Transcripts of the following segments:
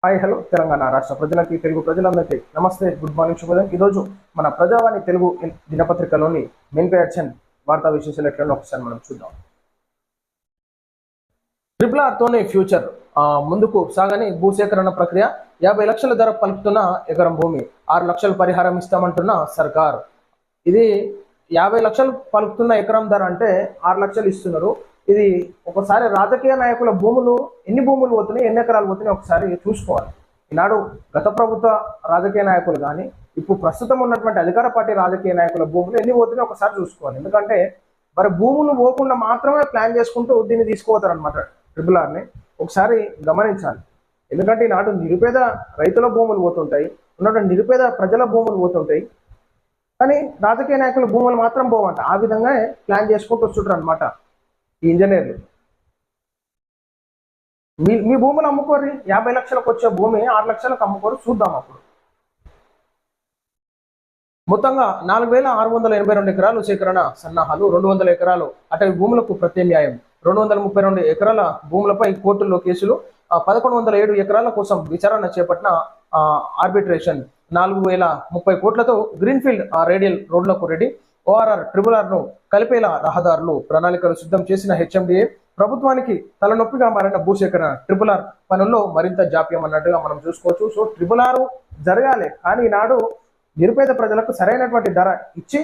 Hi hello Telangana రాష్ట్ర ప్రజలకి తెలుగు ప్రజలందరికీ నమస్తే, గుడ్ మార్నింగ్, శుభోదయం. ఈరోజు మన ప్రజావాణి తెలుగు దినపత్రికలోని మెయిన్ పేర్చన్ వార్తా విశేషాలు ఎట్లా ఒకసారి మనం చూద్దాం. RRRతోనే ఫ్యూచర్, ముందుకు సాగని భూసేకరణ ప్రక్రియ, 50 లక్షల ధర పలుకుతున్న ఎకరం భూమి, 6 లక్షలు పరిహారం ఇస్తామంటున్న సర్కార్. ఇది 50 లక్షలు పలుకుతున్న ఎకరం ధర అంటే 6 లక్షలు ఇస్తున్నారు. ఇది ఒకసారి రాజకీయ నాయకుల భూములు ఎన్ని భూములు పోతున్నాయి, ఎన్ని ఎకరాలు పోతున్నాయి ఒకసారి చూసుకోవాలి. ఈనాడు గత ప్రభుత్వ రాజకీయ నాయకులు కానీ ఇప్పుడు ప్రస్తుతం ఉన్నటువంటి అధికార పార్టీ రాజకీయ నాయకుల భూములు ఎన్ని పోతున్నాయి ఒకసారి చూసుకోవాలి. ఎందుకంటే మరి భూములు పోకుండా మాత్రమే ప్లాన్ చేసుకుంటూ దీన్ని తీసుకోతారు అనమాట. RRRని ఒకసారి గమనించాలి. ఎందుకంటే ఈనాడు నిరుపేద రైతుల భూములు పోతుంటాయి, ఉన్నటువంటి నిరుపేద ప్రజల భూములు పోతుంటాయి, కానీ రాజకీయ నాయకుల భూములు మాత్రం పోవంట. ఆ విధంగా ప్లాన్ చేసుకుంటూ వస్తుంటారు అనమాట ఈ ఇంజనీర్లు. మీ భూములు అమ్ముకోరి, 50 లక్షలకు వచ్చే భూమి 6 లక్షలకు అమ్ముకోరు, చూద్దాం అప్పుడు. మొత్తంగా 4,682 ఎకరాలు సేకరణ సన్నాహాలు, 200 ఎకరాలు అటవీ భూములకు ప్రత్యామ్నాయం, 232 ఎకరాల భూములపై కోర్టుల్లో కేసులు, 1107 ఎకరాల కోసం విచారణ చేపట్టిన ఆర్బిట్రేషన్, 4,030 కోట్లతో గ్రీన్ఫీల్డ్ రేడియల్ రోడ్లకు రెడీ, ORR RRRను కలిపేలా రహదారులు, ప్రణాళికలు సిద్ధం చేసిన HMDA, ప్రభుత్వానికి తలనొప్పిగా మారిన భూసేకరణ, RRR పనుల్లో మరింత జాప్యం అన్నట్టుగా మనం చూసుకోవచ్చు. సో RRR జరగాలి, కానీ ఈనాడు నిరుపేద ప్రజలకు సరైనటువంటి ధర ఇచ్చి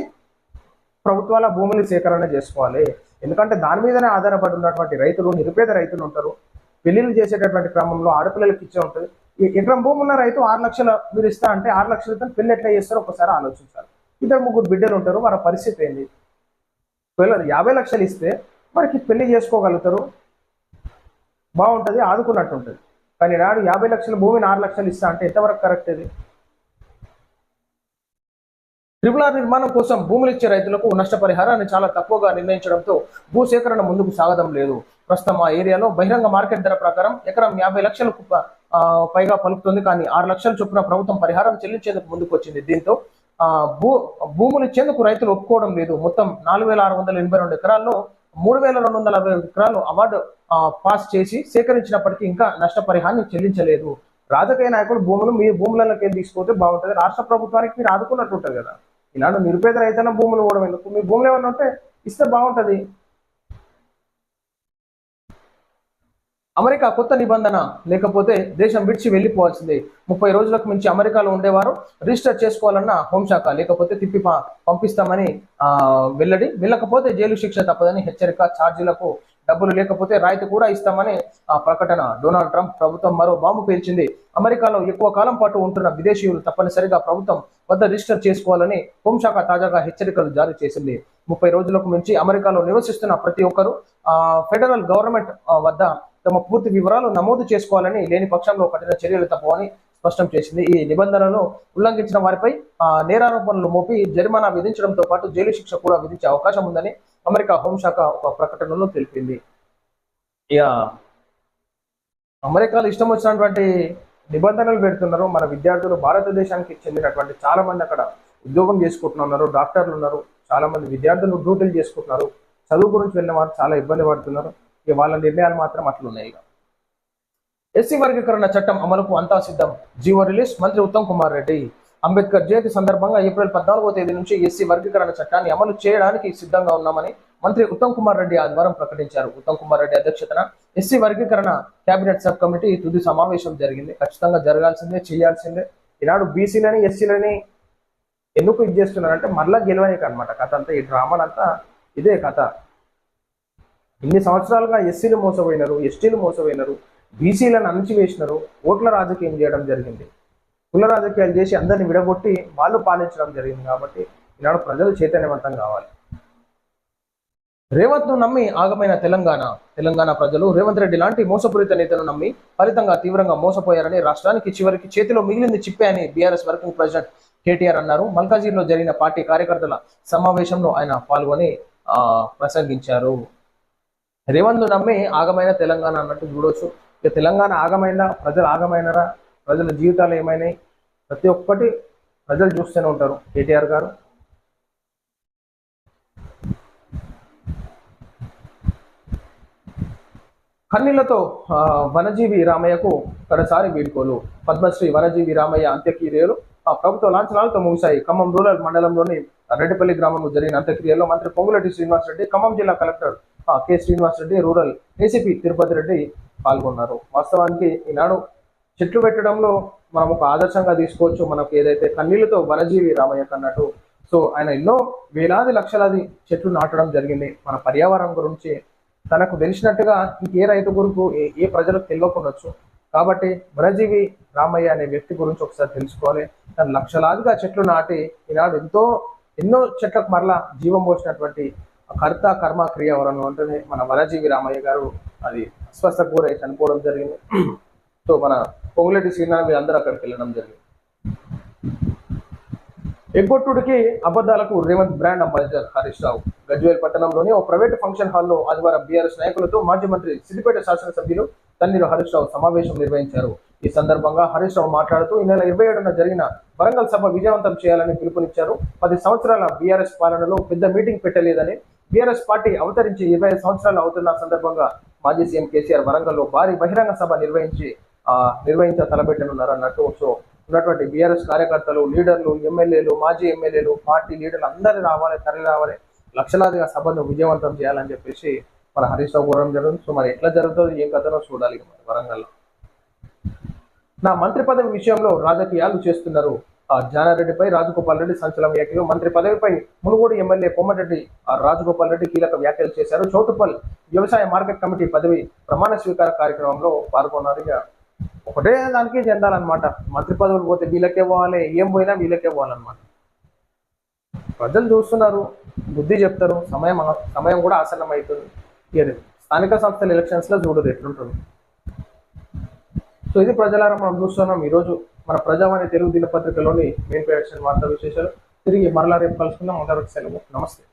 ప్రభుత్వాల భూములు సేకరణ చేసుకోవాలి. ఎందుకంటే దాని మీదనే ఆధారపడి ఉన్నటువంటి రైతులు, నిరుపేద రైతులు ఉంటారు. పెళ్లిళ్ళు చేసేటటువంటి క్రమంలో ఆడపిల్లలకి ఇచ్చే ఉంటుంది. ఈ ఎకరం భూమి ఉన్న రైతు 6 లక్షలు మీరు ఇస్తా అంటే 6 లక్షలతో పెళ్లి ఎట్లా చేస్తారో ఒకసారి ఆలోచించాలి. 2-3 బిడ్డలు ఉంటారు, వారి పరిస్థితి ఏంది? 50 లక్షలు ఇస్తే వారికి పెళ్లి చేసుకోగలుగుతారు, బాగుంటుంది, ఆదుకున్నట్టు ఉంటుంది. కానీ నాడు 50 లక్షల భూమిని 6 లక్షలు ఇస్తా అంటే ఎంతవరకు కరెక్ట్ ఇది? RRR నిర్మాణం కోసం భూములు ఇచ్చే రైతులకు నష్టపరిహారాన్ని చాలా తక్కువగా నిర్ణయించడంతో భూసేకరణ ముందుకు సాగడం లేదు. ప్రస్తుతం ఆ ఏరియాలో బహిరంగ మార్కెట్ ధర ప్రకారం ఎకరం 50 లక్షలకు పైగా పలుకుతుంది. కానీ 6 లక్షల చొప్పున ప్రభుత్వం పరిహారం చెల్లించేందుకు ముందుకు వచ్చింది. దీంతో భూములు ఇచ్చేందుకు రైతులు ఒప్పుకోవడం లేదు. మొత్తం 4,682 ఎకరాల్లో 3,260 ఎకరాలు అవార్డు పాస్ చేసి సేకరించినప్పటికీ ఇంకా నష్టపరిహారాన్ని చెల్లించలేదు. రాజకీయ నాయకులు భూములు మీ భూములలోకి వెళ్ళి తీసుకుంటే బాగుంటుంది, రాష్ట్ర ప్రభుత్వానికి మీరు ఆదుకున్నట్టు ఉంటుంది కదా. ఇలాంటి నిరుపేద రైతన్న భూములు కూడా ఎందుకు? మీ భూములు ఏమన్నా ఉంటే ఇస్తే బాగుంటుంది. అమెరికా కొత్త నిబంధన, లేకపోతే దేశం విడిచి వెళ్ళిపోవాల్సిందే. 30 రోజులకు మించి అమెరికాలో ఉండేవారు రిజిస్టర్ చేసుకోవాలన్న హోంశాఖ, లేకపోతే తిప్పి పంపిస్తామని వెల్లడి. వెళ్ళకపోతే జైలు శిక్ష తప్పదని హెచ్చరిక. ఛార్జీలకు డబ్బులు లేకపోతే రాయితీ కూడా ఇస్తామని ప్రకటన. డొనాల్డ్ ట్రంప్ ప్రభుత్వం మరో బాంబు పేల్చింది. అమెరికాలో ఎక్కువ కాలం పాటు ఉంటున్న విదేశీయులు తప్పనిసరిగా ప్రభుత్వం వద్ద రిజిస్టర్ చేసుకోవాలని హోంశాఖ తాజాగా హెచ్చరికలు జారీ చేసింది. 30 రోజులకు మించి అమెరికాలో నివసిస్తున్న ప్రతి ఒక్కరూ ఫెడరల్ గవర్నమెంట్ వద్ద తమ పూర్తి వివరాలు నమోదు చేసుకోవాలని, లేని పక్షంలో కఠిన చర్యలు తప్పవని స్పష్టం చేసింది. ఈ నిబంధనలను ఉల్లంఘించిన వారిపై నేరారోపణలు మోపి జరిమానా విధించడంతో పాటు జైలు శిక్ష కూడా విధించే అవకాశం ఉందని అమెరికా హోంశాఖ ఒక ప్రకటనలో తెలిపింది. ఇక అమెరికాలో ఇష్టం వచ్చినటువంటి నిబంధనలు పెడుతున్నారు. మన విద్యార్థులు భారతదేశానికి చెందినటువంటి చాలా మంది అక్కడ ఉద్యోగం చేసుకుంటున్నారు, డాక్టర్లు ఉన్నారు, చాలా మంది విద్యార్థులు డ్యూటీలు చేసుకుంటున్నారు. చదువు గురించి వెళ్ళిన వారు చాలా ఇబ్బంది పడుతున్నారు. ఇక వాళ్ళ నిర్ణయాలు మాత్రం అట్లున్నాయి. ఇక ఎస్సీ వర్గీకరణ చట్టం అమలుకు అంతా సిద్ధం, జీవో రిలీజ్, మంత్రి ఉత్తమ్ కుమార్ రెడ్డి. అంబేద్కర్ జయంతి సందర్భంగా ఏప్రిల్ 14వ తేదీ నుంచి ఎస్సీ వర్గీకరణ చట్టాన్ని అమలు చేయడానికి సిద్ధంగా ఉన్నామని మంత్రి ఉత్తమ్ కుమార్ రెడ్డి ఆదివారం ప్రకటించారు. ఉత్తమ్ కుమార్ రెడ్డి అధ్యక్షతన ఎస్సీ వర్గీకరణ కేబినెట్ సబ్ కమిటీ తుది సమావేశం జరిగింది. ఖచ్చితంగా జరగాల్సిందే, చేయాల్సిందే. ఈనాడు బీసీలని ఎస్సీలని ఎందుకు ఇది చేస్తున్నారంటే మరలా గెలవనీకి అనమాట కథ అంతా. ఈ డ్రామాలంతా ఇదే కథ. ఇన్ని సంవత్సరాలుగా ఎస్సీలు మోసపోయినారు, ఎస్టీలు మోసపోయినారు, బీసీలను అణచివేసినారు, ఓట్ల రాజకీయం చేయడం జరిగింది. కుల రాజకీయాలు చేసి అందరిని విడగొట్టి వాళ్ళు పాలించడం జరిగింది. కాబట్టి ఈనాడు ప్రజలు చైతన్యవంతం కావాలి. రేవంత్ను నమ్మి ఆగమైన తెలంగాణ ప్రజలు రేవంత్ రెడ్డి లాంటి మోసపూరిత నేతను నమ్మి ఫలితంగా తీవ్రంగా మోసపోయారని, రాష్ట్రానికి చివరికి చేతిలో మిగిలింది చిప్పే అని బీఆర్ఎస్ వర్కింగ్ ప్రెసిడెంట్ కేటీఆర్ అన్నారు. మల్కాజీలో జరిగిన పార్టీ కార్యకర్తల సమావేశంలో ఆయన పాల్గొని ప్రసంగించారు. రేవంత్ నమ్మి ఆగమైన తెలంగాణ అన్నట్టు చూడవచ్చు. ఇక తెలంగాణ ఆగమైనా, ప్రజలు ఆగమైనరా, ప్రజల జీవితాలు ఏమైనాయి, ప్రతి ఒక్కటి ప్రజలు చూస్తూనే ఉంటారు. కేటీఆర్ గారు కన్నీళ్లతో వనజీవి రామయ్యకు కడసారి వీడ్కోలు. పద్మశ్రీ వనజీవి రామయ్య అంత్యక్రియలు ప్రభుత్వ లాంఛనాలతో ముగిశాయి. ఖమ్మం రూరల్ మండలంలోని రెడ్డిపల్లి గ్రామంలో జరిగిన అంత్యక్రియల్లో మంత్రి పొంగులేటి శ్రీనివాసరెడ్డి, ఖమ్మం జిల్లా collector K Srinivasa Reddy, rural ACP Tirupati Reddy పాల్గొన్నారు. వాస్తవానికి ఈనాడు చెట్లు పెట్టడంలో మనం ఒక ఆదర్శంగా తీసుకోవచ్చు. మనకు ఏదైతే కన్నీళ్లతో వనజీవి రామయ్య కన్నట్టు, సో ఆయన ఎన్నో వేలాది లక్షలాది చెట్లు నాటడం జరిగింది. మన పర్యావరణం గురించి తనకు తెలిసినట్టుగా ఇంకే రైతు గురుకు ఏ ప్రజలకు తెలియకుండొచ్చు. కాబట్టి వనజీవి రామయ్య అనే వ్యక్తి గురించి ఒకసారి తెలుసుకోవాలి. తను లక్షలాదిగా చెట్లు నాటి ఈనాడు ఎన్నో చెట్లకు మరలా జీవం పోసినటువంటి కర్త కర్మ క్రియవరం అంటేనే మన వనజీవి రామయ్య గారు అది అస్వస్థ గురై చనిపోవడం జరిగింది. సో మన పొంగులేటి శ్రీనారాయణ అందరూ అక్కడికి వెళ్ళడం జరిగింది. ఎగ్గొట్టుడికి అబద్ధాలకు రేవంత్ బ్రాండ్ అంబాసిడర్ హరీష్ రావు. గజ్వేల్ పట్టణంలోని ఓ ప్రైవేట్ ఫంక్షన్ హాల్లో ఆదివారం బీఆర్ఎస్ నాయకులతో మాజీ మంత్రి సిద్దిపేట శాసనసభ్యులు తన్నీరు హరీష్ రావు సమావేశం నిర్వహించారు. ఈ సందర్భంగా హరీష్ రావు మాట్లాడుతూ ఈ నెల 27న జరిగిన వరంగల్ సభ విజయవంతం చేయాలని పిలుపునిచ్చారు. 10 సంవత్సరాల బీఆర్ఎస్ పాలనలో పెద్ద మీటింగ్ పెట్టలేదని, బీఆర్ఎస్ పార్టీ అవతరించి 25 సంవత్సరాలు అవుతున్న సందర్భంగా మాజీ సీఎం కేసీఆర్ వరంగల్లో భారీ బహిరంగ సభ నిర్వహించ తలపెట్టనున్నారు అన్నట్టు. సో ఉన్నటువంటి బీఆర్ఎస్ కార్యకర్తలు, లీడర్లు, ఎమ్మెల్యేలు, మాజీ ఎమ్మెల్యేలు, పార్టీ లీడర్లు అందరూ తరలి రావాలి, లక్షలాదిగా సభను విజయవంతం చేయాలని చెప్పేసి మన హరీష్ రావు కోరడం జరుగుతుంది. సో మరి ఎట్లా జరుగుతుందో ఏం కథనో చూడాలి. మరి వరంగల్లో నా మంత్రి పదవి విషయంలో రాజకీయాలు చేస్తున్నారు. జానారెడ్డిపై రాజగోపాల్ రెడ్డి సంచలన వ్యాఖ్యలు. మంత్రి పదవిపై మునుగోడు ఎమ్మెల్యే పొమ్మరెడ్డి రాజగోపాల్ రెడ్డి కీలక వ్యాఖ్యలు చేశారు. చౌటుప్పల్ వ్యవసాయ మార్కెట్ కమిటీ పదవి ప్రమాణ స్వీకార కార్యక్రమంలో పాల్గొన్నారు. ఇక ఒకటే దానికి చెందాలన్నమాట. మంత్రి పదవులు పోతే వీళ్ళకే పోవాలి, ఏం పోయినా వీళ్ళకే పోవాలన్నమాట. ప్రజలు చూస్తున్నారు, బుద్ధి చెప్తారు. సమయం కూడా ఆసన్నం అవుతుంది. స్థానిక సంస్థల ఎలక్షన్స్ లో చూడదు ఎట్లుంటుంది. సో ఇది ప్రజలారా మనం చూస్తున్నాం. ఈరోజు మన ప్రజావాణి తెలుగు దినపత్రికలోని మెయిన్ పేజ్ వార్తా విశేషాలు. తిరిగి మరలా రేపు కలుసుకుందాం. అందరికి సెలవు. నమస్తే.